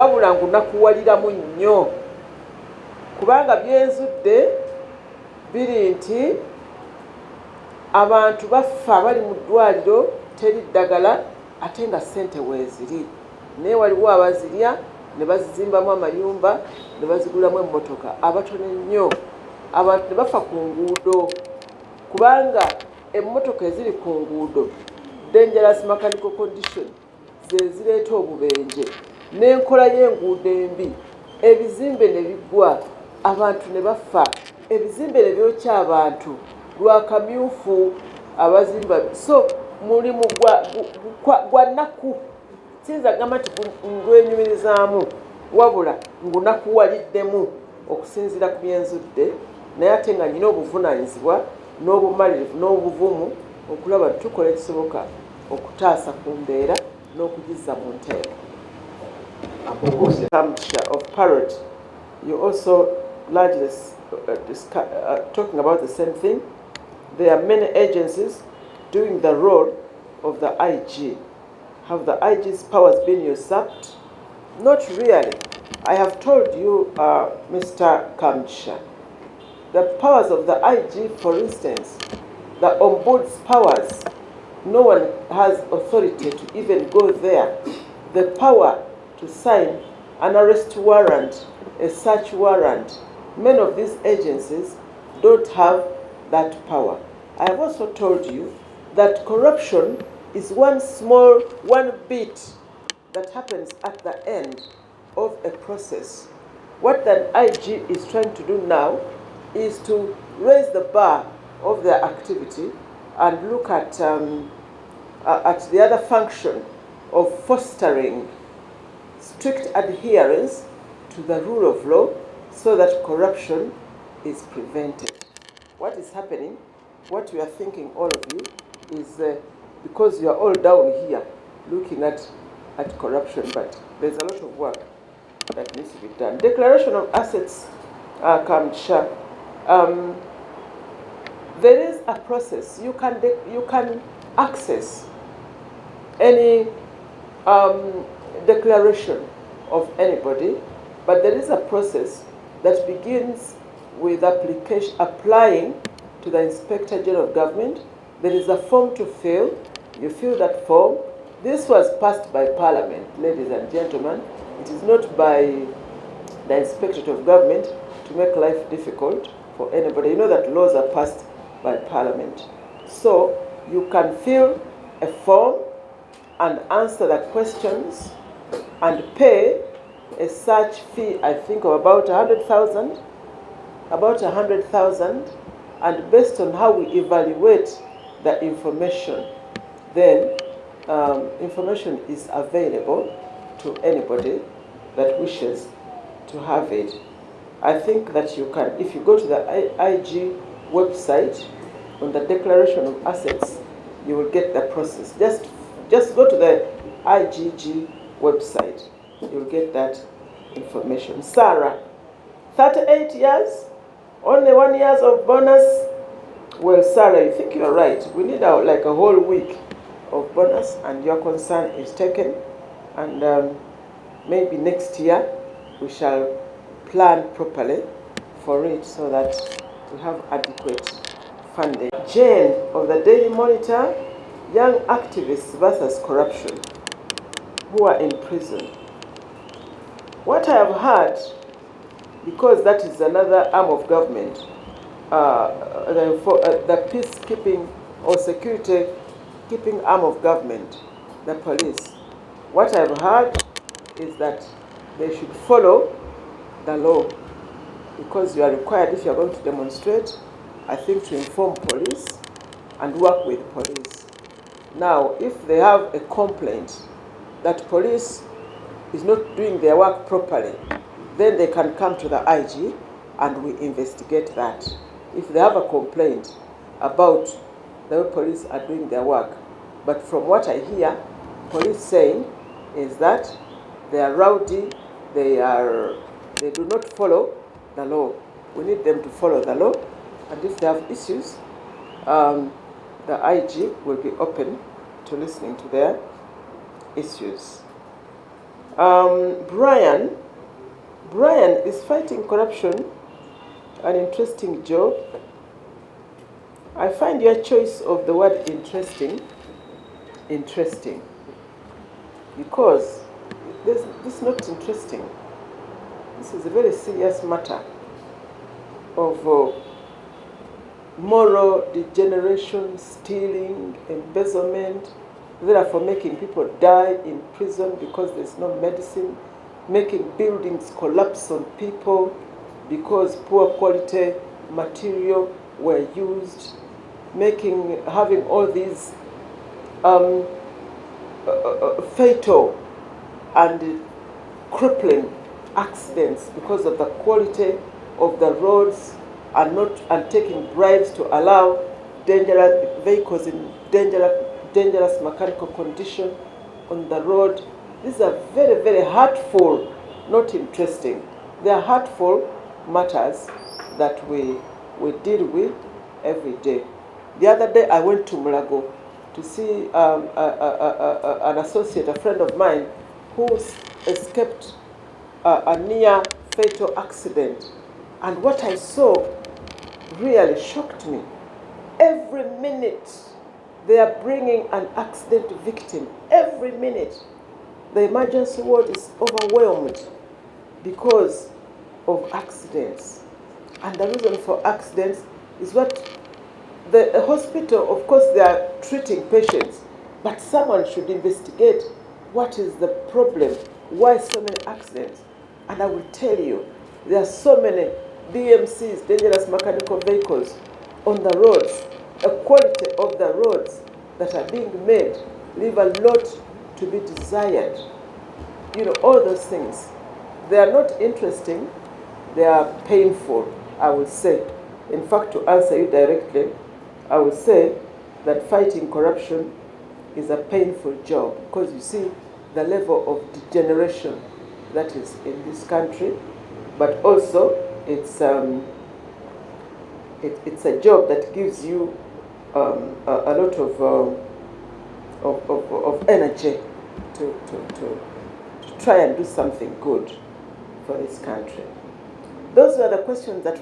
wabula ngunakuwaliramu nnyo kubanga byenzudde biri nti abantu bafa bali mu ddwaliro teri ddagala ate nga ssente weeziri naye waliwo abazirya ne bazizimbamu amayumba ne bazigulamu emmotoka abatono ennyo abantu ne bafa ku nguudo kubanga emmotoka eziri ku nguudo dangerous mechanical condition ze zireeta obubenje n'enkola y'enguudo embi ebizimbe ne biggwa abantu ne bafa ebizimbe ne byokya abantu lwakamyufu abazimba so mulimu gwa nnaku siyinza kugamba nti ngwenyumirizaamu wabula ngunakuwaliddemu okusinziira ku byenzudde naye ate nga nnyina obuvunaanyizibwa n'obumalirivu n'obuvumu okulaba tukola ekisoboka okutaasa ku mbeera n'okugizza mu nteeko. Of parrot, you also largely talking about the same thing. There are many agencies doing the role of the IG. Have the IG's powers been usurped? Not really. I have told you, Mr. Kamya, the powers of the IG, for instance, the ombuds's powers, no one has authority to even go there. The power to sign an arrest warrant, a search warrant, many of these agencies don't have that power. I have also told you that corruption is one bit that happens at the end of a process. What the IG is trying to do now is to raise the bar of their activity and look at the other function of fostering strict adherence to the rule of law so that corruption is prevented. What is happening, what we are thinking, all of you, is because you are all down here looking at corruption, but there's a lot of work that needs to be done. Declaration of assets, Kamya. There is a process. You can access any declaration of anybody, but there is a process that begins with applying to the Inspector General of Government. There is a form to fill. You fill that form. This was passed by Parliament, ladies and gentlemen. It is not by the Inspectorate of Government to make life difficult for anybody. You know that laws are passed by Parliament. So you can fill a form and answer the questions and pay a search fee, I think, of about 100,000. About 100,000, and based on how we evaluate the information, then information is available to anybody that wishes to have it. I think that you can, if you go to the IG website on the declaration of assets, you will get the process. Just go to the IGG website. You'll get that information. Sarah, 38 years, only 1 year of bonus. Well, Sarah, you think you're right. We need like a whole week of bonus, and your concern is taken. And maybe next year we shall plan properly for it so that we have adequate funding. Jane of the Daily Monitor, young activists versus corruption who are in prison. What I have heard, because that is another arm of government, the peacekeeping or security keeping arm of government, the police. What I've heard is that they should follow the law, because you are required, if you are going to demonstrate, I think, to inform police and work with police. Now, if they have a complaint that police is not doing their work properly, then they can come to the IG and we investigate that. If they have a complaint about the way police are doing their work, but from what I hear, police saying is that they are rowdy, they do not follow the law. We need them to follow the law, and if they have issues, the IG will be open to listening to their issues. Brian is fighting corruption, an interesting job. I find your choice of the word interesting, because this is not interesting. This is a very serious matter of moral degeneration, stealing, embezzlement, therefore making people die in prison because there's no medicine, making buildings collapse on people because poor quality material were used, having all these fatal and crippling accidents because of the quality of the roads and taking bribes to allow dangerous vehicles in dangerous mechanical condition on the road. These are very, very hurtful, not interesting. They are hurtful matters that we deal with every day. The other day I went to Mulago to see an associate, a friend of mine, who escaped a near fatal accident. And what I saw really shocked me. Every minute they are bringing an accident victim. Every minute. The emergency ward is overwhelmed because of accidents. And the reason for accidents is what the hospital, of course, they are treating patients, but someone should investigate what is the problem, why so many accidents. And I will tell you, there are so many DMCs, dangerous mechanical vehicles, on the roads. The quality of the roads that are being made leave a lot to be desired. You know, all those things. They are not interesting, they are painful, I would say. In fact, to answer you directly, I would say that fighting corruption is a painful job, because you see the level of degeneration that is in this country, but also it's a job that gives you a lot of energy to try and do something good for this country. Those were the questions that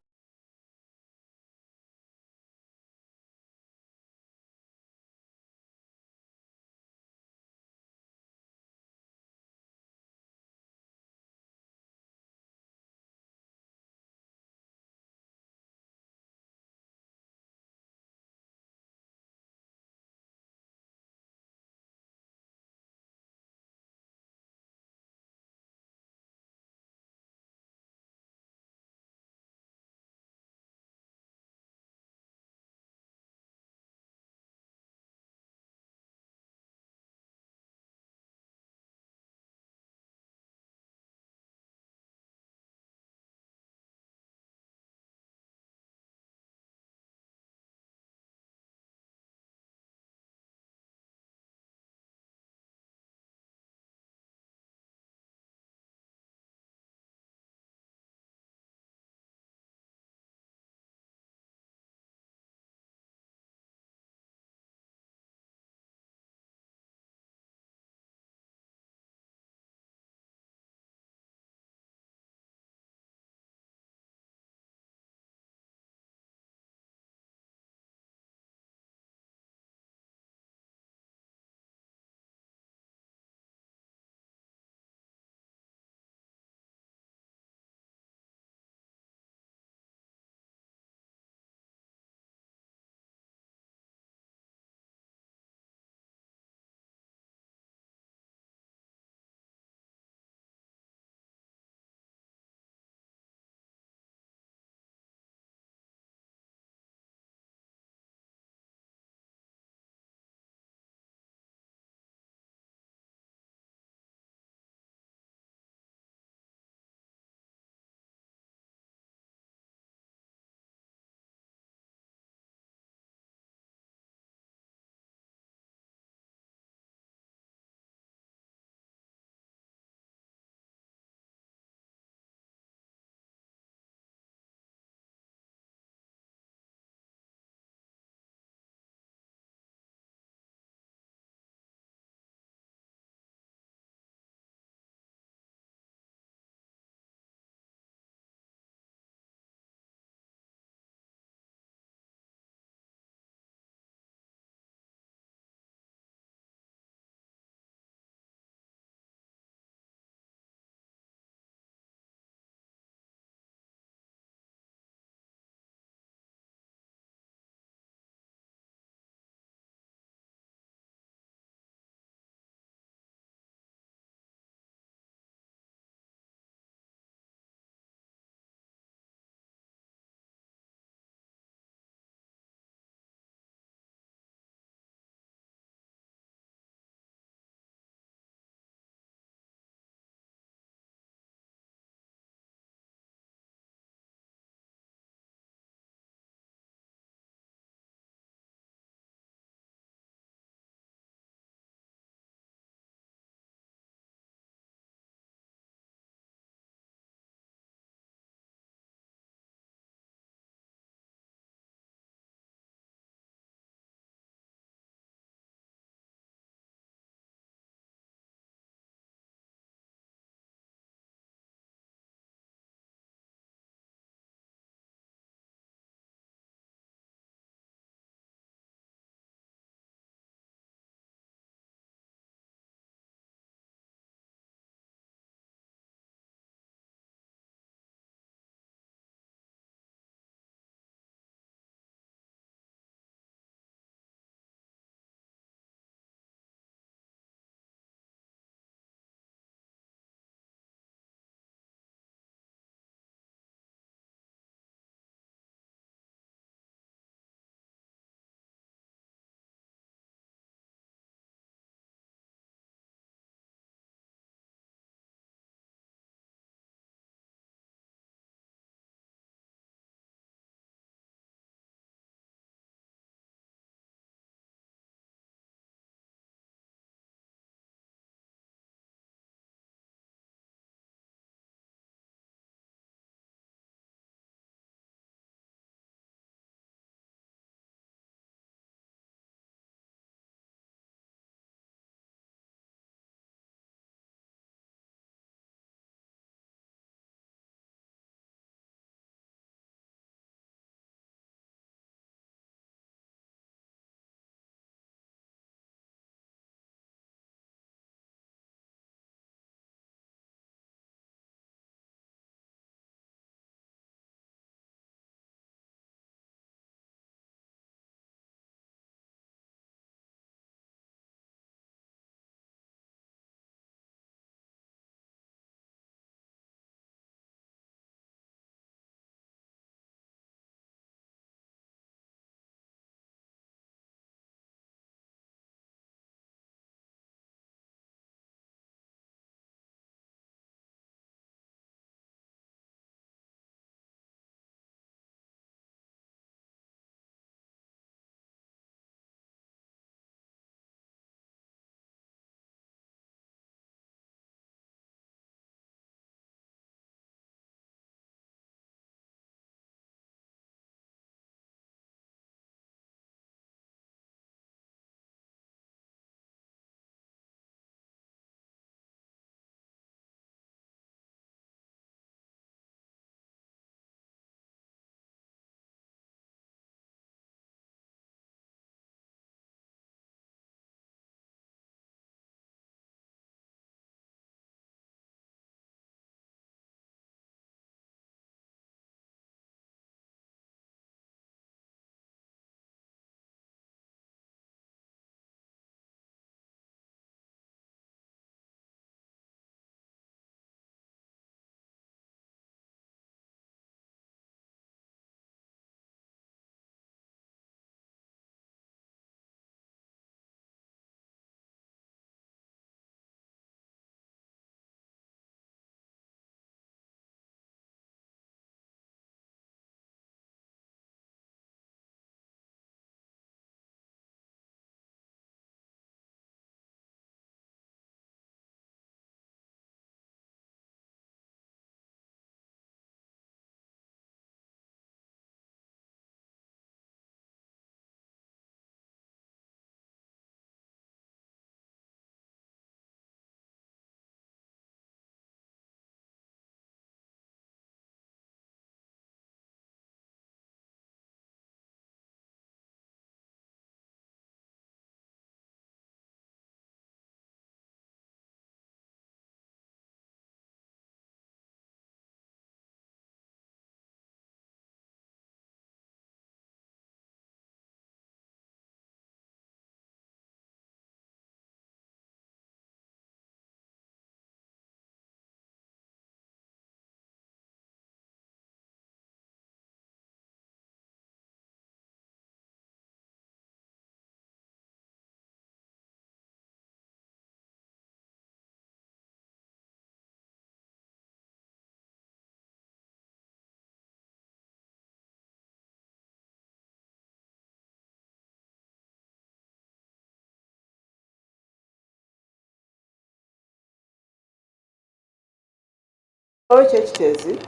Kiteezi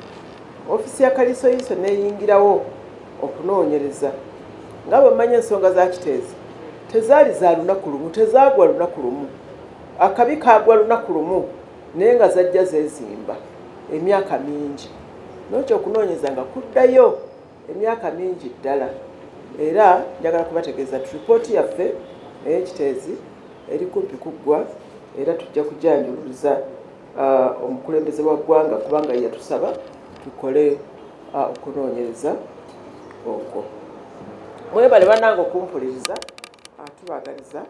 ofisi ya Kalisoyiso neeyingirawo okunoonyereza nga bwe mmanyi ensonga za Kiteezi tezaali za lunaku lumu, tezaagwa lunaku lumu, akabi kaagwa lunaku lumu naye nga zajja zeezimba emyaka mingi. N'ekyo okunoonyeza nga kuddayo emyaka mingi ddala. Era njagala kubategeeza nti ripooti yaffe ey'Ekiteezi eri kumpi kuggwa era tujja kujanjululiza omukulembeze wa ggwanga kubanga yatusaba tukole okunoonyereza okwo. Mwebale bannange okumpuliriza, tubagaliza.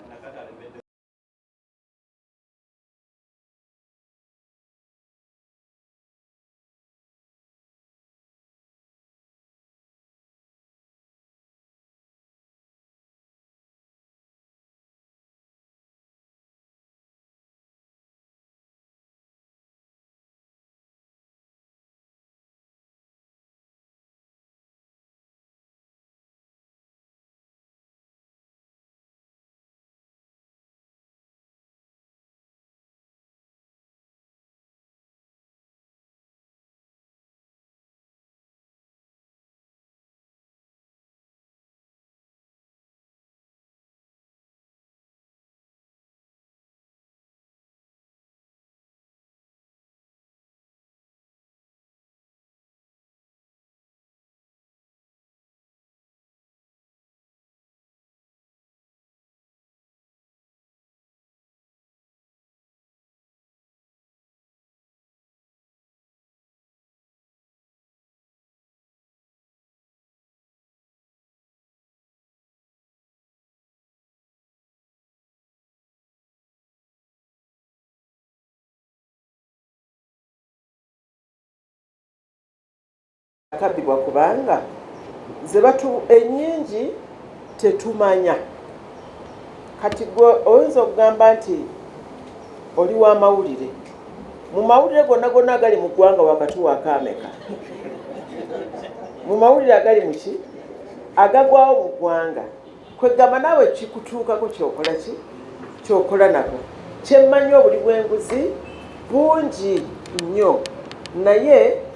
Kabibwa kubanga ze batu ennyingi tetumanya. Kati gwe oyinza okugamba nti oli wa mawulire. Mu mawulire gonna agali mu ggwanga wakati wa kaameka. Mu mawulire agali mu ki? Agagwawo mu ggwanga. Kwegamba naawe kikutuukako kyokola ki? Kyokola nako. Kyemmanyi obuli bw'enguzi bungi nnyo. Naye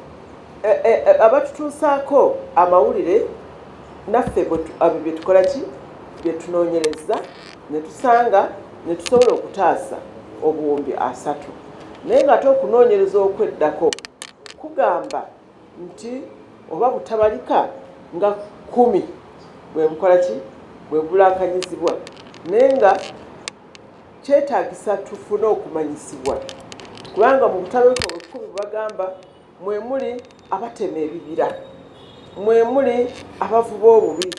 abatutuusaako amawulire naffe bye tukola ki? Bye tunoonyereza ne tusanga ne tusobola okutaasa obuwumbi 3. Naye ng'ate okunoonyereza okweddako kugamba nti oba butabalika nga 10 bwe bukola ki? Bwe bulankanyizibwa. Naye nga kyetaagisa tufune okumanyisibwa. Kubanga mu butabalika 10 bagamba mwe muli abatema ebibira, mwe muli abavuba obubi,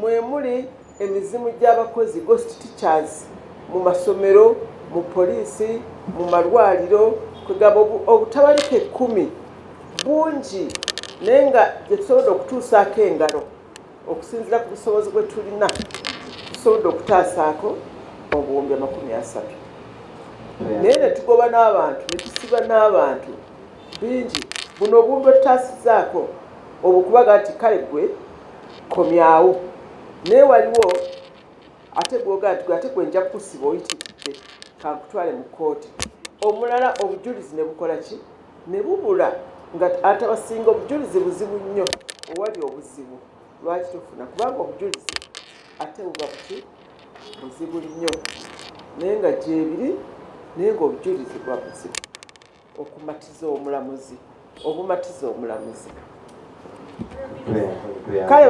mwe muli emizimu gy'abakozi ghost teachers mu masomero, mu poliisi, mu malwaliro. Kwegamba obutabalika 10 bungi naye nga gye tusobodde okutuusaako engalo okusinziira ku busobozi bwe tulina tusobodde okutaasaako obuwumbi 30. Naye ne tugoba n'abantu ne tusiba n'abantu bingi. Buno obumbe tutaasizaako obukubaga nti kale gwe komyawo. Naye waliwo ate gwoga nti ate gwe nja kukusiba oyitiridde kankutwale mu kkooti. Omulala obujulizi ne bukola ki? Ne bubula nga ate abasinga obujulizi buzibu nnyo owali obuzibu. Lwaki tufuna? Kubanga obujulizi ate buba buki? Buzibu nnyo. Naye nga gyebiri naye ng'obujulizi bwa buzibu. Okumatiza omulamuzi. Obumatiza omulamuzi. Kale